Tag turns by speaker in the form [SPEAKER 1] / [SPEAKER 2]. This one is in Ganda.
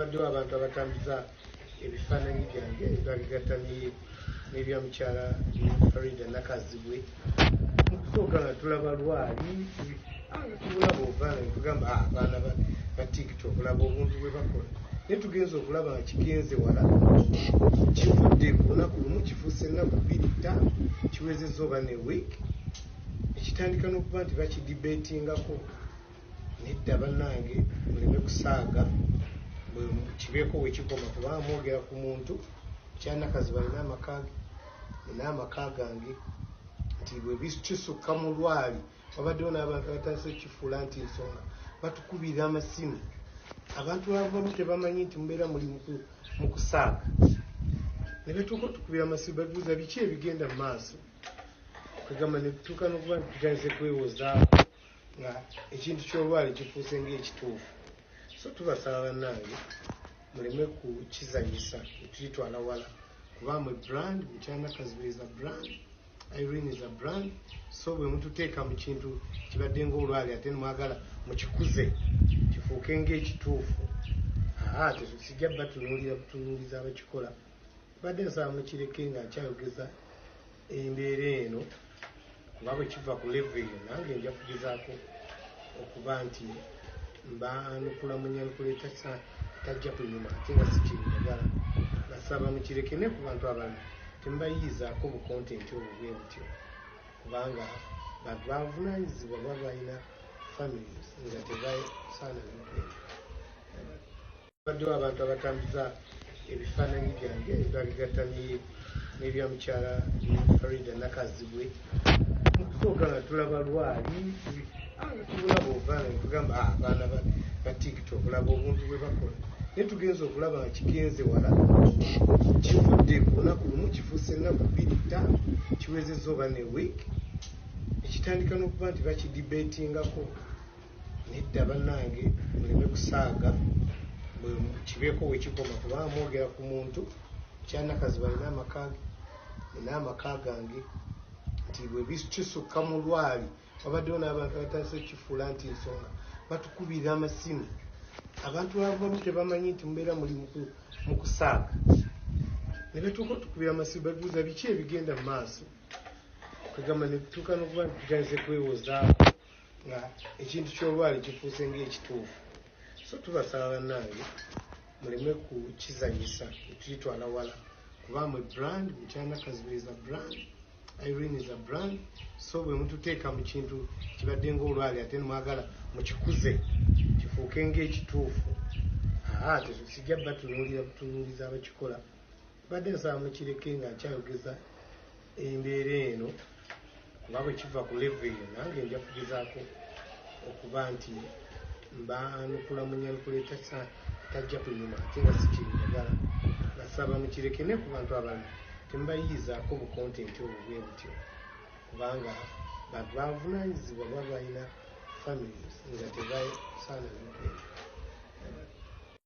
[SPEAKER 1] Baddewo abantu abatambuza ebifaananyi byange babigatta n'ebya mukyala Farida Nakazibwe. Mu kusooka nga tulaba Lwali tulaba obufaananyi tugamba abaana ba TikTok laba obuntu bwe bakola, naye tugenza okulaba nga kigenze wala, kivudde ku lunaku lumu kifuuse ennaku 2-5 kiwezezza oba ne wiiki, ekitandika n'okuba nti bakidibeetingako. Nedda bannange muleme kusaaga kibeeko wekikoma, kubanga mwogera ku muntu Nakazibwe alina amaka ge, nina amaka gange, nti bwe kisukka mu Lwali wabaddewo n'abantu abatandise okukifuula nti nsonga, batukubira amasimu. Abantu abamu tebamanyi nti mubeera muli mu kusaaga, ne betuuka otukubira amasimu babuuza biki ebigenda mu maaso, kwegamba ne tutuuka n'okuba nti tutandise kwewozaako nga ekintu ky'Olwali kifuuse ng'ekituufu. So tubasaba bannange muleme kukizanyisa okukitwala wala, kuba mwe brand, mukyala Nakazibwe is a brand, Irene is a brand. So bwe mututeeka mu kintu kibadde ng'Olwali ate nemwagala mukikuze kifuuke ng'ekituufu, sijja batunuulira butunuulizi abakikola. Badde nsaba mukireke nga nkyayogeza embeera eno, kuba bwe kiva ku level eyo nange nja kugezaako okuba nti mbanukula munyanukuleeta tajja kunyuma ate nga sikirinagala. Basaba mukireke ne ku bantu abalala temubayiizaako bu kontenti obwo bwe butyo, kubanga bantu bavunaanyizibwa baba balina families nga tebasaana bikwera. Baddewo abantu abatambuza ebifaananyi byange babigatta n'ebya mukyala Farida Nakazibwe. Mu kusooka nga tulaba Lwali tulaba obufaananyi tugamba abaana ba TikTok laba obuntu bwe bakola, naye tugenza okulaba nga kigenze wala, kivudde ku lunaku lumu kifuuse ennaku 2-5 kiwezezza oba ne wiiki, ekitandika n'okuba nti bakidibeetingako. Nedda bannange muleme kusaaga kibeeko wekikoma, kubanga mwogera ku muntu mukyala Nakazibwe alina amaka ge, nina amaka gange, nti bwe kisukka mu Lwali wabaddewo n'abantu abatandise okukifuula nti nsonga, batukubira amasimu. Abantu abamu tebamanyi nti mubeera muli mu kusaaga, ne betuuka otukubira amasimu babuuza biki ebigenda mu maaso, kwegamba ne tutuuka n'okuba nti tutandise kwewozaako nga ekintu ky'Olwali kifuuse ng'ekituufu. So tubasaba bannange muleme kukizanyisa okukitwala wala, kuba mwe brand, mukyala Nakazibwe is a brand, Irene is a brand. So bwe mututeeka mu kintu kibadde ng'Olwali ate nemwagala mukikuze kifuuke ng'ekituufu, sijja batunuulira butunuulizi abakikola. Badde nsaba mukireke nga nkyayogeza embeera eno, kuba bwe kiva ku level eyo nange nja kugezaako okuba nti mbanukula munyanukuleeta tajja kunyuma ate nga sikirinagala. Basaba mukireke ne ku bantu abalala temubayiizaako bu kontenti obwo bwe butyo, kubanga bantu bavunaanyizibwa baba balina families nga tebasaana bikwera.